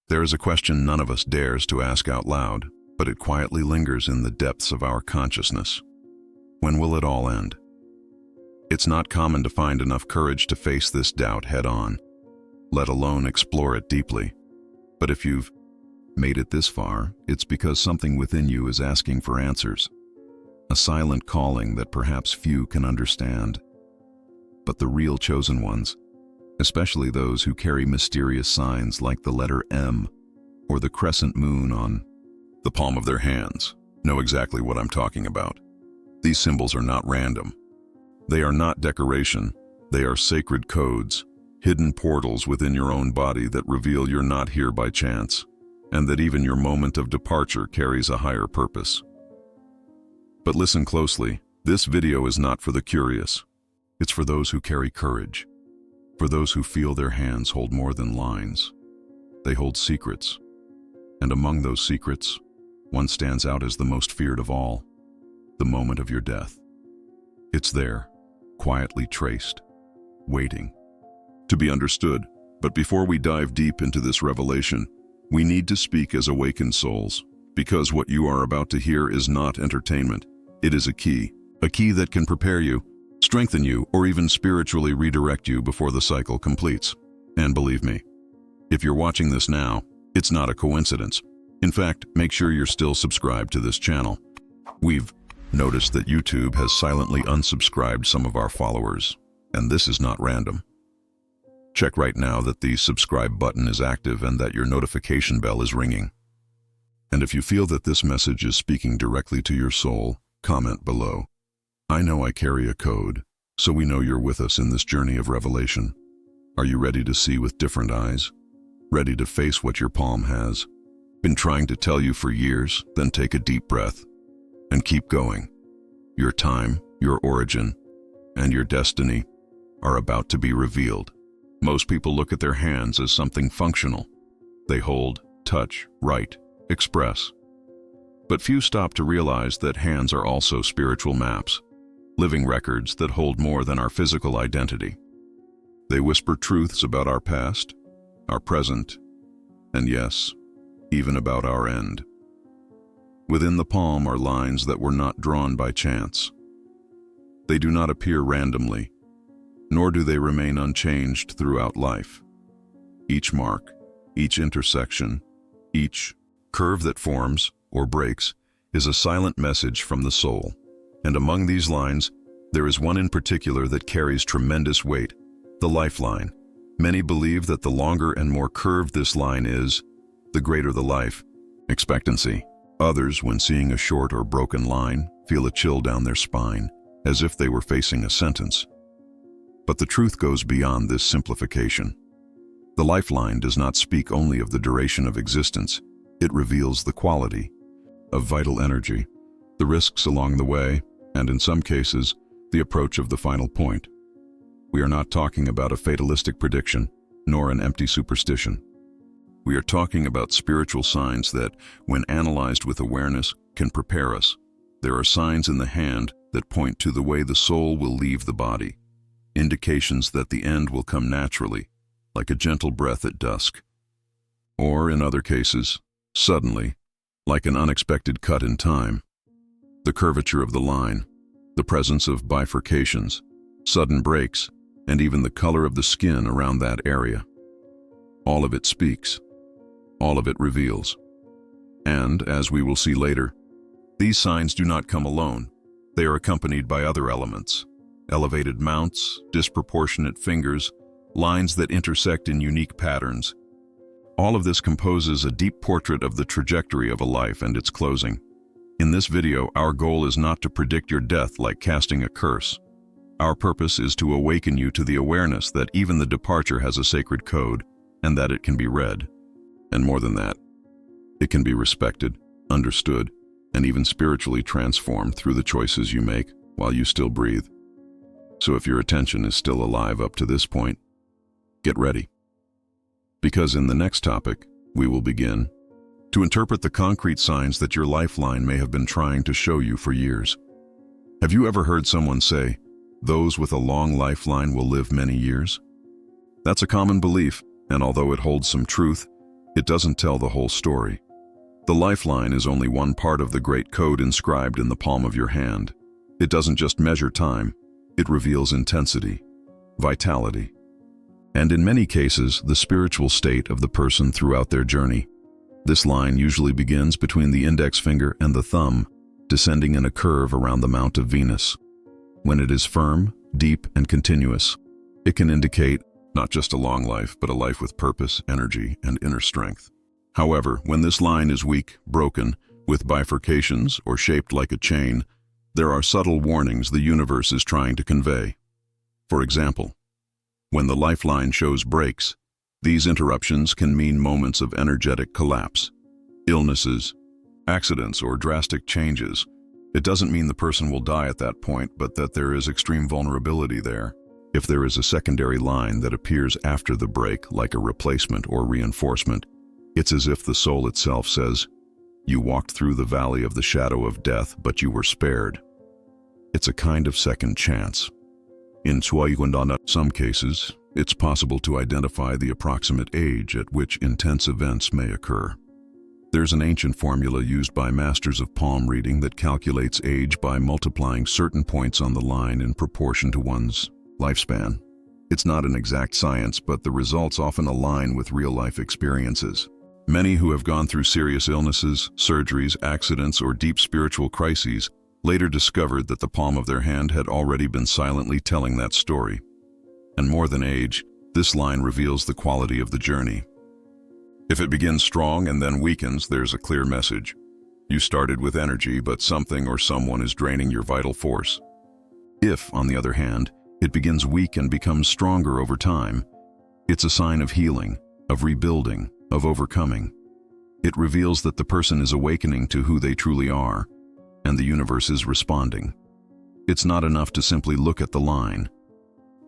There is a question none of us dares to ask out loud, but it quietly lingers in the depths of our consciousness. When will it all end? It's not common to find enough courage to face this doubt head-on, let alone explore it deeply. But if you've made it this far, it's because something within you is asking for answers. A silent calling that perhaps few can understand. But the real chosen ones, especially those who carry mysterious signs like the letter M or the crescent moon on the palm of their hands, know exactly what I'm talking about. These symbols are not random. They are not decoration. They are sacred codes, hidden portals within your own body that reveal you're not here by chance, and that even your moment of departure carries a higher purpose. But listen closely, this video is not for the curious. It's for those who carry courage, for those who feel their hands hold more than lines. They hold secrets, and among those secrets, one stands out as the most feared of all, the moment of your death. It's there, quietly traced, waiting to be understood. But before we dive deep into this revelation, we need to speak as awakened souls, because what you are about to hear is not entertainment. It is a key that can prepare you, strengthen you, or even spiritually redirect you before the cycle completes. And believe me, if you're watching this now, it's not a coincidence. In fact, make sure you're still subscribed to this channel. We've noticed that YouTube has silently unsubscribed some of our followers, and this is not random. Check right now that the subscribe button is active and that your notification bell is ringing. And if you feel that this message is speaking directly to your soul, comment below. I know I carry a code, so we know you're with us in this journey of revelation. Are you ready to see with different eyes? Ready to face what your palm has been trying to tell you for years? Then take a deep breath and keep going. Your time, your origin, and your destiny are about to be revealed. Most people look at their hands as something functional. They hold, touch, write, express. But few stop to realize that hands are also spiritual maps, living records that hold more than our physical identity. They whisper truths about our past, our present, and yes, even about our end. Within the palm are lines that were not drawn by chance. They do not appear randomly, nor do they remain unchanged throughout life. Each mark, each intersection, each curve that forms or breaks is a silent message from the soul. And among these lines, there is one in particular that carries tremendous weight, the lifeline. Many believe that the longer and more curved this line is, the greater the life expectancy. Others, when seeing a short or broken line, feel a chill down their spine, as if they were facing a sentence. But the truth goes beyond this simplification. The lifeline does not speak only of the duration of existence. It reveals the quality of vital energy, the risks along the way, and in some cases, the approach of the final point. We are not talking about a fatalistic prediction, nor an empty superstition. We are talking about spiritual signs that, when analyzed with awareness, can prepare us. There are signs in the hand that point to the way the soul will leave the body, indications that the end will come naturally, like a gentle breath at dusk. Or, in other cases, suddenly, like an unexpected cut in time. The curvature of the line, the presence of bifurcations, sudden breaks, and even the color of the skin around that area. All of it speaks. All of it reveals. And, as we will see later, these signs do not come alone. They are accompanied by other elements: elevated mounts, disproportionate fingers, lines that intersect in unique patterns. All of this composes a deep portrait of the trajectory of a life and its closing. In this video, our goal is not to predict your death like casting a curse. Our purpose is to awaken you to the awareness that even the departure has a sacred code, and that it can be read. And more than that, it can be respected, understood, and even spiritually transformed through the choices you make while you still breathe. So if your attention is still alive up to this point, get ready. Because in the next topic, we will begin to interpret the concrete signs that your lifeline may have been trying to show you for years. Have you ever heard someone say, "Those with a long lifeline will live many years"? That's a common belief, and although it holds some truth, It doesn't tell the whole story. The lifeline is only one part of the great code inscribed in the palm of your hand. It doesn't just measure time, it reveals intensity, vitality, and in many cases, the spiritual state of the person throughout their journey. This line usually begins between the index finger and the thumb, descending in a curve around the Mount of Venus. When it is firm, deep, and continuous, it can indicate not just a long life, but a life with purpose, energy, and inner strength. However, when this line is weak, broken, with bifurcations, or shaped like a chain, there are subtle warnings the universe is trying to convey. For example, when the lifeline shows breaks, these interruptions can mean moments of energetic collapse, illnesses, accidents, or drastic changes. It doesn't mean the person will die at that point, but that there is extreme vulnerability there. If there is a secondary line that appears after the break, like a replacement or reinforcement, it's as if the soul itself says, "You walked through the valley of the shadow of death, but you were spared." It's a kind of second chance. In some cases, it's possible to identify the approximate age at which intense events may occur. There's an ancient formula used by masters of palm reading that calculates age by multiplying certain points on the line in proportion to one's lifespan. It's not an exact science, but the results often align with real-life experiences. Many who have gone through serious illnesses, surgeries, accidents, or deep spiritual crises later discovered that the palm of their hand had already been silently telling that story. And more than age, this line reveals the quality of the journey. If it begins strong and then weakens, there's a clear message. You started with energy, but something or someone is draining your vital force. If, on the other hand, it begins weak and becomes stronger over time, it's a sign of healing, of rebuilding, of overcoming. It reveals that the person is awakening to who they truly are, and the universe is responding. It's not enough to simply look at the line.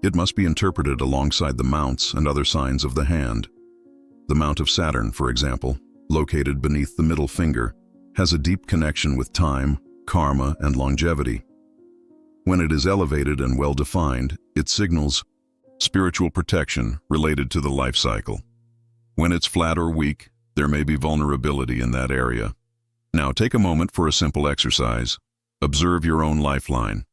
It must be interpreted alongside the mounts and other signs of the hand. The Mount of Saturn, for example, located beneath the middle finger, has a deep connection with time, karma, and longevity. When it is elevated and well-defined, it signals spiritual protection related to the life cycle. When it's flat or weak, there may be vulnerability in that area. Now take a moment for a simple exercise. Observe your own lifeline.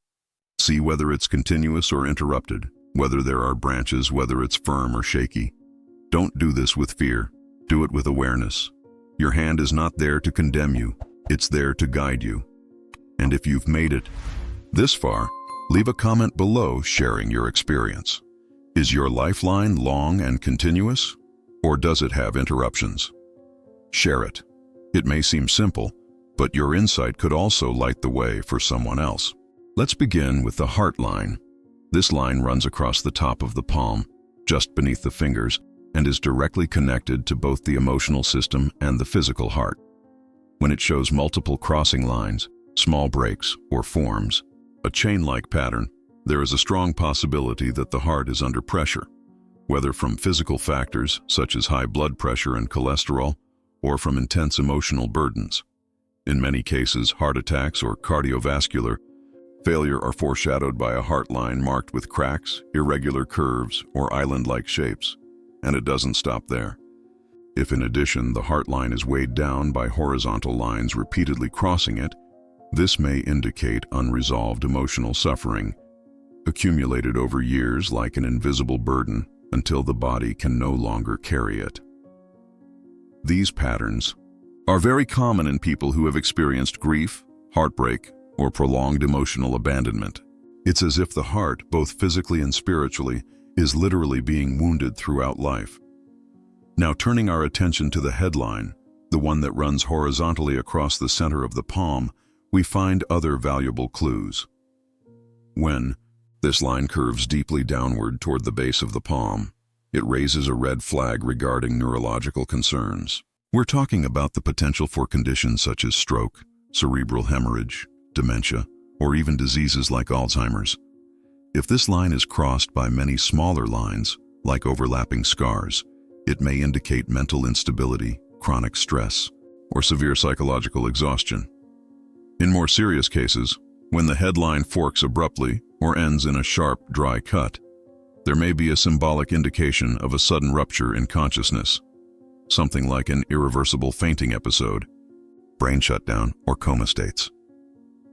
See whether it's continuous or interrupted, whether there are branches, whether it's firm or shaky. Don't do this with fear. Do it with awareness. Your hand is not there to condemn you. It's there to guide you. And if you've made it this far, leave a comment below sharing your experience. Is your lifeline long and continuous, or does it have interruptions? Share it. It may seem simple, but your insight could also light the way for someone else. Let's begin with the heart line. This line runs across the top of the palm, just beneath the fingers, and is directly connected to both the emotional system and the physical heart. When it shows multiple crossing lines, small breaks, or forms, a chain-like pattern, there is a strong possibility that the heart is under pressure, whether from physical factors such as high blood pressure and cholesterol, or from intense emotional burdens. In many cases, heart attacks or cardiovascular failure are foreshadowed by a heart line marked with cracks, irregular curves, or island-like shapes. And it doesn't stop there. If in addition the heart line is weighed down by horizontal lines repeatedly crossing it, this may indicate unresolved emotional suffering, accumulated over years like an invisible burden until the body can no longer carry it. These patterns are very common in people who have experienced grief, heartbreak, or prolonged emotional abandonment. It's as if the heart, both physically and spiritually, is literally being wounded throughout life. Now turning our attention to the headline, the one that runs horizontally across the center of the palm, we find other valuable clues. When this line curves deeply downward toward the base of the palm, it raises a red flag regarding neurological concerns. We're talking about the potential for conditions such as stroke, cerebral hemorrhage, dementia, or even diseases like Alzheimer's. If this line is crossed by many smaller lines, like overlapping scars, it may indicate mental instability, chronic stress, or severe psychological exhaustion. In more serious cases, when the headline forks abruptly or ends in a sharp, dry cut, there may be a symbolic indication of a sudden rupture in consciousness. something like an irreversible fainting episode, brain shutdown, or coma states.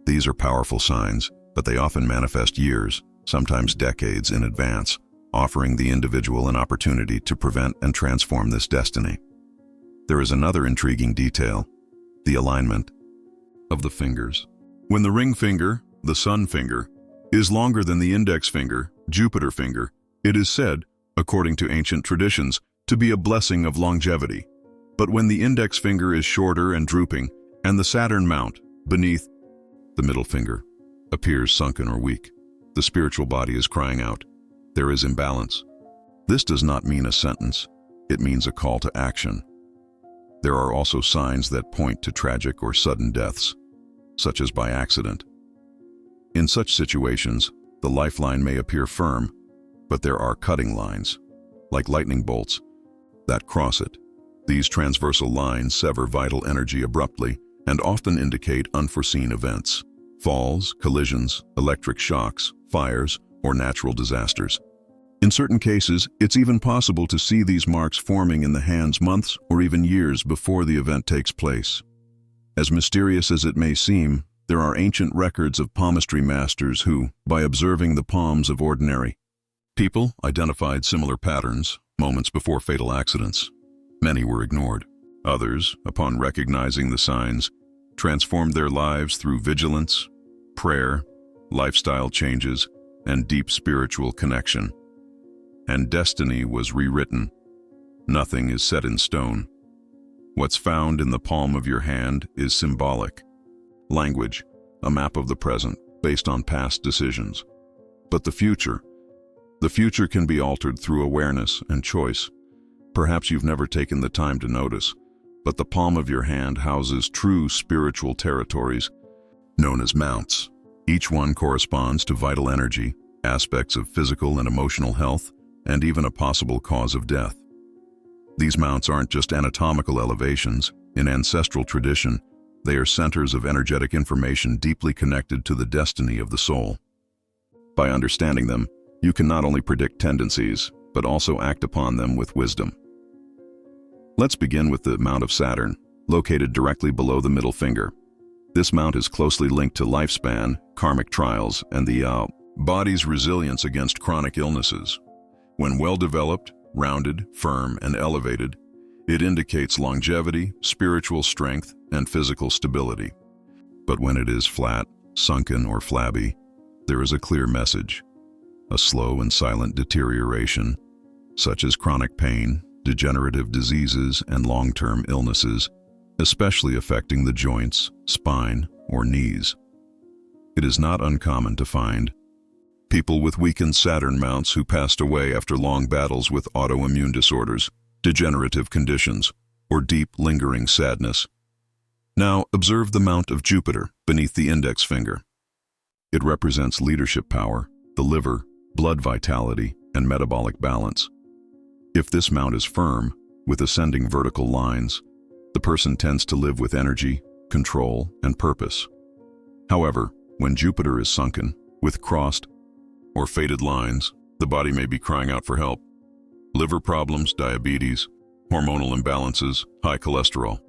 These are powerful signs, but they often manifest years, sometimes decades in advance, offering the individual an opportunity to prevent and transform this destiny. There is another intriguing detail: the alignment of the fingers. When the ring finger, the sun finger, is longer than the index finger, Jupiter finger, it is said, according to ancient traditions, to be a blessing of longevity. But when the index finger is shorter and drooping, and the Saturn mount, beneath the middle finger, appears sunken or weak, the spiritual body is crying out. There is imbalance. This does not mean a sentence. It means a call to action. There are also signs that point to tragic or sudden deaths, such as by accident. In such situations, the lifeline may appear firm, but there are cutting lines, like lightning bolts, that cross it. These transversal lines sever vital energy abruptly and often indicate unforeseen events: falls, collisions, electric shocks, fires, or natural disasters. In certain cases, it's even possible to see these marks forming in the hands months or even years before the event takes place. As mysterious as it may seem, there are ancient records of palmistry masters who, by observing the palms of ordinary people, identified similar patterns moments before fatal accidents. Many were ignored. Others, upon recognizing the signs, transformed their lives through vigilance, prayer, lifestyle changes, and deep spiritual connection. And destiny was rewritten. Nothing is set in stone. What's found in the palm of your hand is symbolic. Language, a map of the present based on past decisions. But the future can be altered through awareness and choice. Perhaps you've never taken the time to notice, but the palm of your hand houses true spiritual territories known as mounts. Each one corresponds to vital energy, aspects of physical and emotional health, and even a possible cause of death. These mounts aren't just anatomical elevations. In ancestral tradition, they are centers of energetic information deeply connected to the destiny of the soul. By understanding them, you can not only predict tendencies, but also act upon them with wisdom. Let's begin with the mount of Saturn, located directly below the middle finger. This mount is closely linked to lifespan, karmic trials, and the body's resilience against chronic illnesses. When well-developed, rounded, firm, and elevated, it indicates longevity, spiritual strength, and physical stability. But when it is flat, sunken, or flabby, there is a clear message: a slow and silent deterioration, such as chronic pain, degenerative diseases, and long-term illnesses, especially affecting the joints, spine, or knees. It is not uncommon to find people with weakened Saturn mounts who passed away after long battles with autoimmune disorders, degenerative conditions, or deep, lingering sadness. Now, observe the mount of Jupiter beneath the index finger. It represents leadership power, the liver, blood vitality, and metabolic balance. If this mount is firm, with ascending vertical lines, the person tends to live with energy, control, and purpose. However, when Jupiter is sunken, with crossed or faded lines, the body may be crying out for help. Liver problems, diabetes, hormonal imbalances, high cholesterol.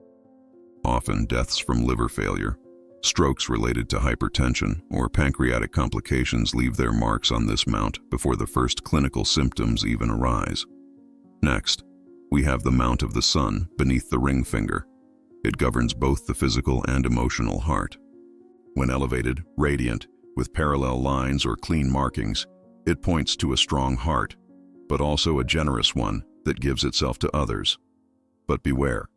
Often deaths from liver failure, strokes related to hypertension, or pancreatic complications leave their marks on this mount before the first clinical symptoms even arise. Next, we have the mount of the sun beneath the ring finger. It governs both the physical and emotional heart. When elevated, radiant, with parallel lines or clean markings, it points to a strong heart, but also a generous one that gives itself to others. But beware.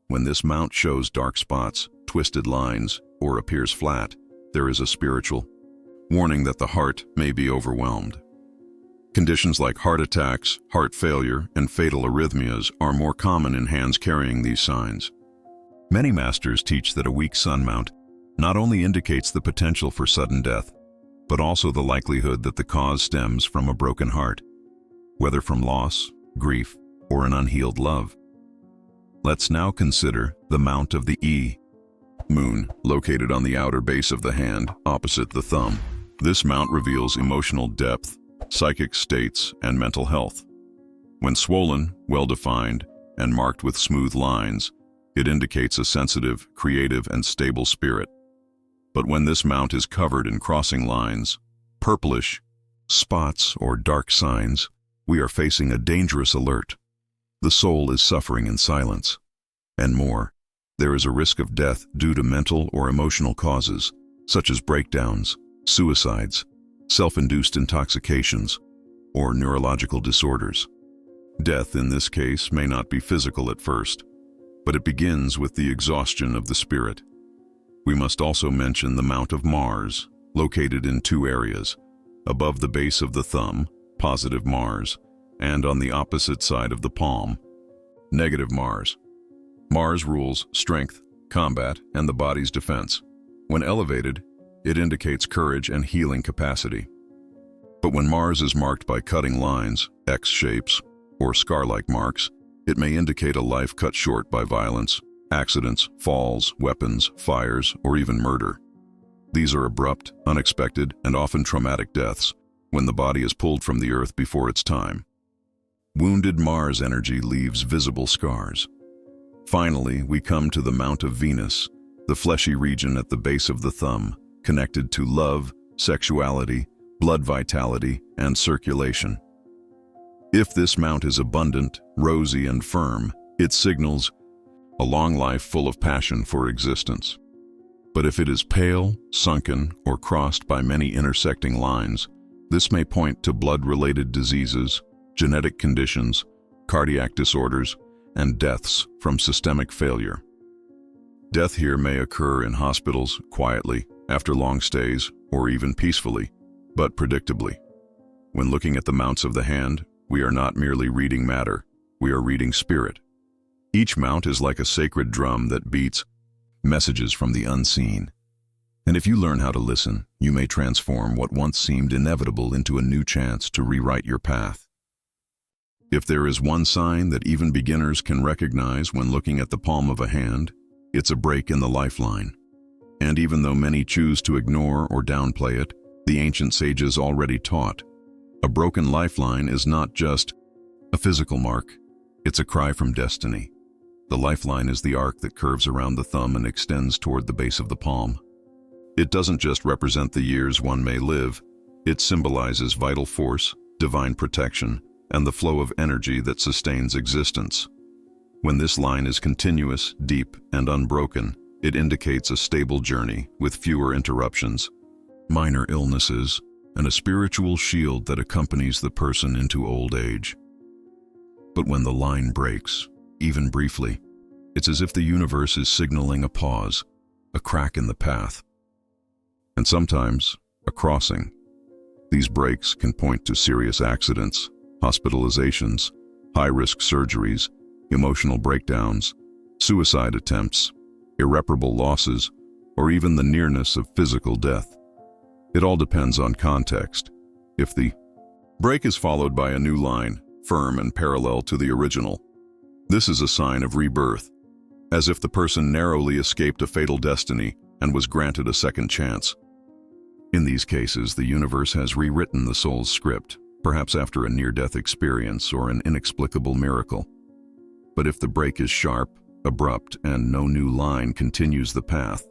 When this mount shows dark spots, twisted lines, or appears flat, there is a spiritual warning that the heart may be overwhelmed. Conditions like heart attacks, heart failure, and fatal arrhythmias are more common in hands carrying these signs. Many masters teach that a weak sun mount not only indicates the potential for sudden death, but also the likelihood that the cause stems from a broken heart, whether from loss, grief, or an unhealed love. Let's now consider the mount of the moon, located on the outer base of the hand, opposite the thumb. This mount reveals emotional depth, psychic states, and mental health. When swollen, well-defined, and marked with smooth lines, it indicates a sensitive, creative, and stable spirit. But when this mount is covered in crossing lines, purplish spots or dark signs, we are facing a dangerous alert. The soul is suffering in silence. And more, there is a risk of death due to mental or emotional causes, such as breakdowns, suicides, self-induced intoxications, or neurological disorders. Death in this case may not be physical at first, but it begins with the exhaustion of the spirit. We must also mention the Mount of Mars, located in two areas, above the base of the thumb, positive Mars, and on the opposite side of the palm, negative Mars. Mars rules strength, combat, and the body's defense. When elevated, it indicates courage and healing capacity. But when Mars is marked by cutting lines, X shapes, or scar-like marks, it may indicate a life cut short by violence, accidents, falls, weapons, fires, or even murder. These are abrupt, unexpected, and often traumatic deaths when the body is pulled from the earth before its time. Wounded Mars energy leaves visible scars. Finally, we come to the Mount of Venus, the fleshy region at the base of the thumb, connected to love, sexuality, blood vitality, and circulation. If this mount is abundant, rosy, and firm, it signals a long life full of passion for existence. But if it is pale, sunken, or crossed by many intersecting lines, this may point to blood-related diseases, genetic conditions, cardiac disorders, and deaths from systemic failure. Death here may occur in hospitals, quietly, after long stays, or even peacefully, but predictably. When looking at the mounts of the hand, we are not merely reading matter, we are reading spirit. Each mount is like a sacred drum that beats messages from the unseen. And if you learn how to listen, you may transform what once seemed inevitable into a new chance to rewrite your path. If there is one sign that even beginners can recognize when looking at the palm of a hand, it's a break in the lifeline. And even though many choose to ignore or downplay it, the ancient sages already taught. A broken lifeline is not just a physical mark, it's a cry from destiny. The lifeline is the arc that curves around the thumb and extends toward the base of the palm. It doesn't just represent the years one may live, it symbolizes vital force, divine protection, and the flow of energy that sustains existence. When this line is continuous, deep, and unbroken, it indicates a stable journey with fewer interruptions, minor illnesses, and a spiritual shield that accompanies the person into old age. But when the line breaks, even briefly, it's as if the universe is signaling a pause, a crack in the path, and sometimes a crossing. These breaks can point to serious accidents, hospitalizations, high-risk surgeries, emotional breakdowns, suicide attempts, irreparable losses, or even the nearness of physical death. It all depends on context. If the break is followed by a new line, firm and parallel to the original, this is a sign of rebirth, as if the person narrowly escaped a fatal destiny and was granted a second chance. In these cases, the universe has rewritten the soul's script, perhaps after a near-death experience or an inexplicable miracle. But if the break is sharp, abrupt, and no new line continues the path,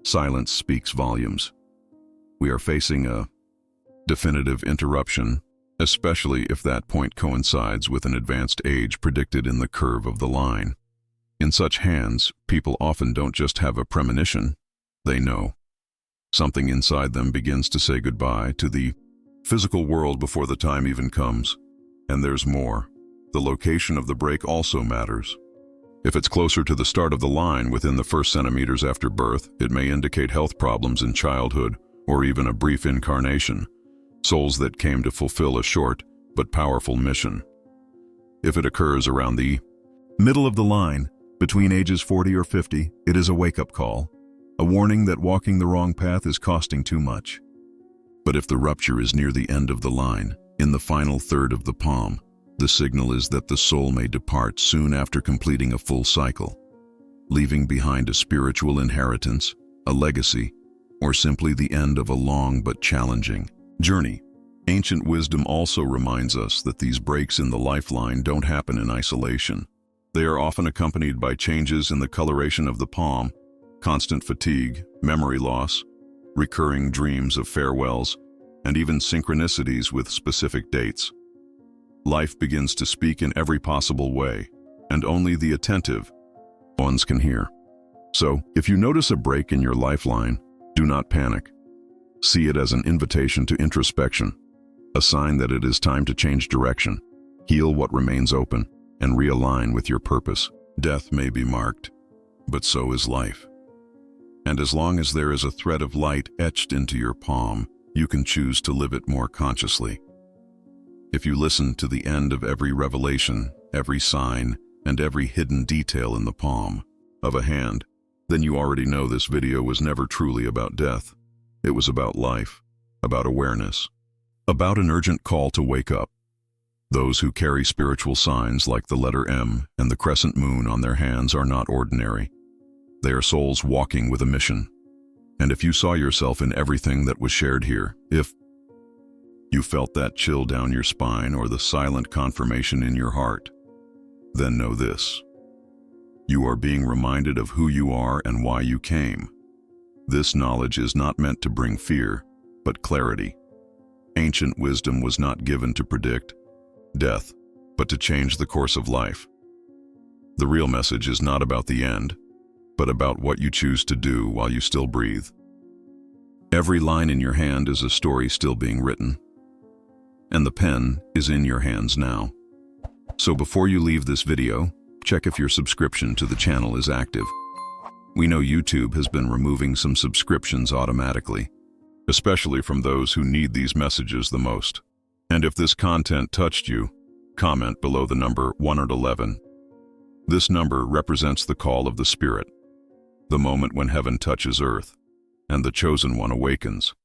silence speaks volumes. We are facing a definitive interruption, especially if that point coincides with an advanced age predicted in the curve of the line. In such hands, people often don't just have a premonition, they know. Something inside them begins to say goodbye to the physical world before the time even comes. And there's more. The location of the break also matters. If it's closer to the start of the line within the first centimeters after birth, it may indicate health problems in childhood or even a brief incarnation, souls that came to fulfill a short but powerful mission. If it occurs around the middle of the line, between ages 40 or 50, it is a wake-up call, a warning that walking the wrong path is costing too much. But if the rupture is near the end of the line, in the final third of the palm, the signal is that the soul may depart soon after completing a full cycle, leaving behind a spiritual inheritance, a legacy, or simply the end of a long but challenging journey. Ancient wisdom also reminds us that these breaks in the lifeline don't happen in isolation. They are often accompanied by changes in the coloration of the palm, constant fatigue, memory loss, recurring dreams of farewells, and even synchronicities with specific dates. Life begins to speak in every possible way, and only the attentive ones can hear. So, if you notice a break in your lifeline, do not panic. See it as an invitation to introspection, a sign that it is time to change direction, heal what remains open, and realign with your purpose. Death may be marked, but so is life. And as long as there is a thread of light etched into your palm, you can choose to live it more consciously. If you listen to the end of every revelation, every sign, and every hidden detail in the palm of a hand, then you already know this video was never truly about death. It was about life, about awareness, about an urgent call to wake up. Those who carry spiritual signs like the letter M and the crescent moon on their hands are not ordinary. They are souls walking with a mission. And if you saw yourself in everything that was shared here, if you felt that chill down your spine or the silent confirmation in your heart, then know this: you are being reminded of who you are and why you came. This knowledge is not meant to bring fear, but clarity. Ancient wisdom was not given to predict death, but to change the course of life. The real message is not about the end, but about what you choose to do while you still breathe. Every line in your hand is a story still being written, and the pen is in your hands now. So before you leave this video, check if your subscription to the channel is active. We know YouTube has been removing some subscriptions automatically, especially from those who need these messages the most. And if this content touched you, comment below the number 111. This number represents the call of the Spirit, the moment when heaven touches earth, and the chosen one awakens.